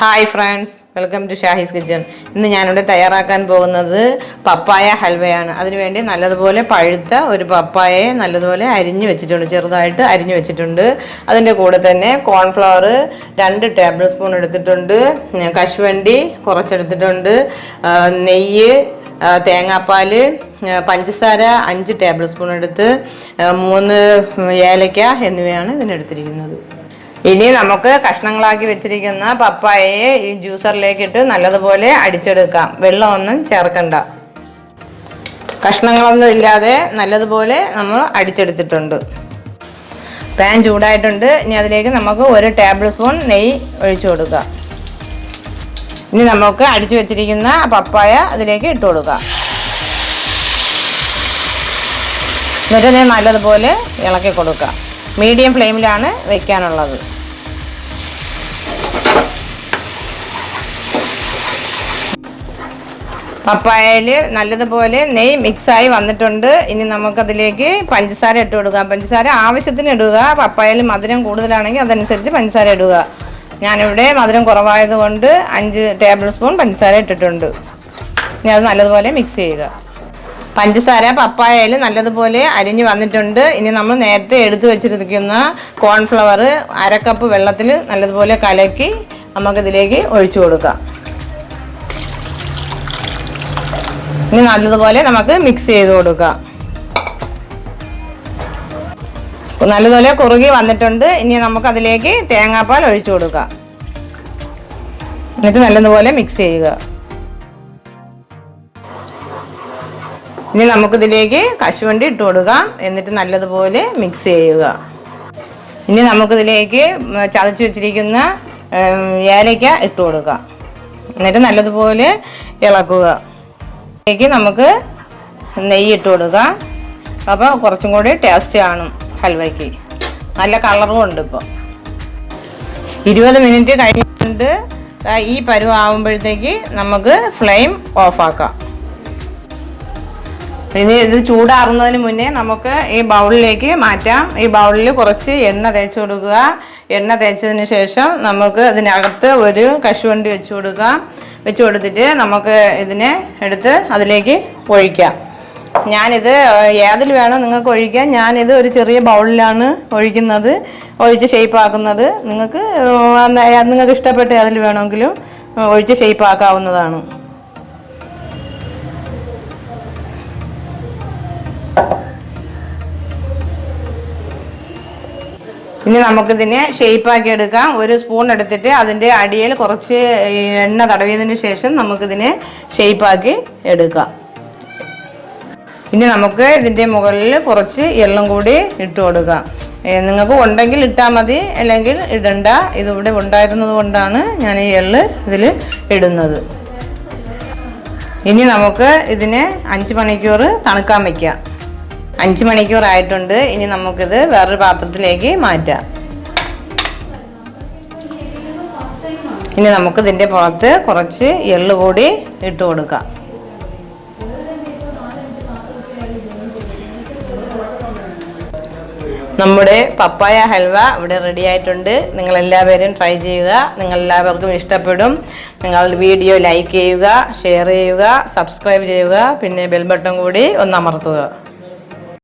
Hi friends, welcome to Shahis kitchen. ഇന്ന് ഞാൻ ഇവിടെ തയ്യാറാക്കാൻ പോകുന്നത് പപ്പായ ഹൽവയാണ്. അതിനു വേണ്ടി നല്ലതുപോലെ പഴുത്ത ഒരു പപ്പായയെ നല്ലതുപോലെ അരിഞ്ഞു വെച്ചിട്ടുണ്ട്, ചെറുതായിട്ട് അരിഞ്ഞു വെച്ചിട്ടുണ്ട്. അതിന്റെ കൂടെ തന്നെ കോൺഫ്ലവർ 2 ടേബിൾ സ്പൂൺ എടുത്തിട്ടുണ്ട്, കശുവണ്ടി കുറച്ച് എടുത്തിട്ടുണ്ട്, നെയ്യ്, തേങ്ങാപ്പാൽ, പഞ്ചസാര 5 ടേബിൾ സ്പൂൺ എടുത്ത്, 3 ഏലക്ക എന്നിവയാണ് ഇതിനെടുത്തിരിക്കുന്നത്. ഇനി നമുക്ക് കഷ്ണങ്ങളാക്കി വെച്ചിരിക്കുന്ന പപ്പായയെ ഈ ജ്യൂസറിലേക്ക് ഇട്ട് നല്ലതുപോലെ അടിച്ചെടുക്കാം. വെള്ളമൊന്നും ചേർക്കണ്ട. കഷ്ണങ്ങളൊന്നും ഇല്ലാതെ നല്ലതുപോലെ നമ്മൾ അടിച്ചെടുത്തിട്ടുണ്ട്. പാൻ ചൂടായിട്ടുണ്ട്. ഇനി അതിലേക്ക് നമുക്ക് 1 ടേബിൾ സ്പൂൺ നെയ്യ് ഒഴിച്ചു കൊടുക്കാം. ഇനി നമുക്ക് അടിച്ചു വെച്ചിരിക്കുന്ന പപ്പായ അതിലേക്ക് ഇട്ട് കൊടുക്കാം. എന്നിട്ട് നല്ലതുപോലെ ഇളക്കി കൊടുക്കാം. മീഡിയം ഫ്ലെയിമിലാണ് വെക്കാനുള്ളത്. പപ്പായയിൽ നല്ലതുപോലെ നെയ്യ് മിക്സായി വന്നിട്ടുണ്ട്. ഇനി നമുക്കതിലേക്ക് പഞ്ചസാര ഇട്ട് കൊടുക്കാം. പഞ്ചസാര ആവശ്യത്തിന് ഇടുക. പപ്പായയിൽ മധുരം കൂടുതലാണെങ്കിൽ അതനുസരിച്ച് പഞ്ചസാര ഇടുക. ഞാനിവിടെ മധുരം കുറവായതുകൊണ്ട് 5 ടേബിൾ സ്പൂൺ പഞ്ചസാര ഇട്ടിട്ടുണ്ട്. ഇനി അത് നല്ലതുപോലെ മിക്സ് ചെയ്യുക. പഞ്ചസാര പപ്പായയിൽ നല്ലതുപോലെ അരിഞ്ഞ് വന്നിട്ടുണ്ട്. ഇനി നമ്മൾ നേരത്തെ എടുത്തു വെച്ചിരിക്കുന്ന കോൺഫ്ലവർ 1/2 കപ്പ് വെള്ളത്തിൽ നല്ലതുപോലെ കലക്കി നമുക്കിതിലേക്ക് ഒഴിച്ചു കൊടുക്കാം. ഇനി നല്ലതുപോലെ നമുക്ക് മിക്സ് ചെയ്ത് കൊടുക്കാം. നല്ലതുപോലെ കുറുകി വന്നിട്ടുണ്ട്. ഇനി നമുക്കതിലേക്ക് തേങ്ങാപ്പാൽ ഒഴിച്ചു കൊടുക്കാം. എന്നിട്ട് നല്ലതുപോലെ മിക്സ് ചെയ്യുക. ഇനി നമുക്കിതിലേക്ക് കശുവണ്ടി ഇട്ട് കൊടുക്കാം. എന്നിട്ട് നല്ലതുപോലെ മിക്സ് ചെയ്യുക. ഇനി നമുക്കിതിലേക്ക് ചതച്ച് വെച്ചിരിക്കുന്ന ഏലക്ക ഇട്ട് കൊടുക്കാം. എന്നിട്ട് നല്ലതുപോലെ ഇളക്കുക. ഇതിലേക്ക് നമുക്ക് നെയ്യ് ഇട്ട് കൊടുക്കാം. അപ്പോൾ കുറച്ചും കൂടി ടേസ്റ്റ് കാണും ഹൽവയ്ക്ക്. നല്ല കളറും ഉണ്ട്. ഇപ്പോൾ 20 മിനിറ്റ് കഴിഞ്ഞിട്ടുണ്ട്. ഈ പരുവാകുമ്പോഴത്തേക്ക് നമുക്ക് ഫ്ലെയിം ഓഫാക്കാം. ഇനി ഇത് ചൂടാറുന്നതിന് മുന്നേ നമുക്ക് ഈ ബൗളിലേക്ക് മാറ്റാം. ഈ ബൗളിൽ കുറച്ച് എണ്ണ തേച്ച് കൊടുക്കുക. എണ്ണ തേച്ചതിന് ശേഷം നമുക്ക് ഇതിനകത്ത് ഒരു കശുവണ്ടി വെച്ച് കൊടുക്കാം. വെച്ച് കൊടുത്തിട്ട് നമുക്ക് ഇതിനെ എടുത്ത് അതിലേക്ക് ഒഴിക്കാം. ഞാനിത് ഏതിൽ വേണം നിങ്ങൾക്ക് ഒഴിക്കാം. ഞാനിത് ഒരു ചെറിയ ബൗളിലാണ് ഒഴിക്കുന്നത്, ഒഴിച്ച് ഷേപ്പാക്കുന്നത്. നിങ്ങൾക്ക് ഇഷ്ടപ്പെട്ട ഏതിൽ വേണമെങ്കിലും ഒഴിച്ച് ഷേപ്പാക്കാവുന്നതാണ്. ഇനി നമുക്കിതിനെ ഷേപ്പാക്കി എടുക്കാം. 1 സ്പൂൺ എടുത്തിട്ട് അതിൻ്റെ അടിയിൽ കുറച്ച് എണ്ണ തടവിയതിന് ശേഷം നമുക്കിതിനെ ഷേപ്പാക്കി എടുക്കാം. ഇനി നമുക്ക് ഇതിൻ്റെ മുകളിൽ കുറച്ച് എള്ളും കൂടി ഇട്ട് കൊടുക്കാം. നിങ്ങൾക്ക് ഉണ്ടെങ്കിൽ ഇട്ടാൽ മതി, അല്ലെങ്കിൽ ഇടണ്ട. ഇതിവിടെ ഉണ്ടായിരുന്നത് കൊണ്ടാണ് ഞാൻ ഈ എള്ള് ഇതിൽ ഇടുന്നത്. ഇനി നമുക്ക് ഇതിനെ 5 മണിക്കൂർ തണുക്കാൻ വയ്ക്കാം. 5 മണിക്കൂറായിട്ടുണ്ട്. ഇനി നമുക്കിത് വേറൊരു പാത്രത്തിലേക്ക് മാറ്റാം. ഇനി നമുക്ക് ഇതിൻ്റെ പുറത്ത് കുറച്ച് എള്ള് കൂടി ഇട്ട് കൊടുക്കാം. നമ്മുടെ പപ്പായ ഹൽവ ഇവിടെ റെഡി ആയിട്ടുണ്ട്. നിങ്ങളെല്ലാവരും ട്രൈ ചെയ്യുക. നിങ്ങളെല്ലാവർക്കും ഇഷ്ടപ്പെടും. നിങ്ങൾ വീഡിയോ ലൈക്ക് ചെയ്യുക, ഷെയർ ചെയ്യുക, സബ്സ്ക്രൈബ് ചെയ്യുക, പിന്നെ ബെൽ ബട്ടൺ കൂടി ഒന്ന് അമർത്തുക.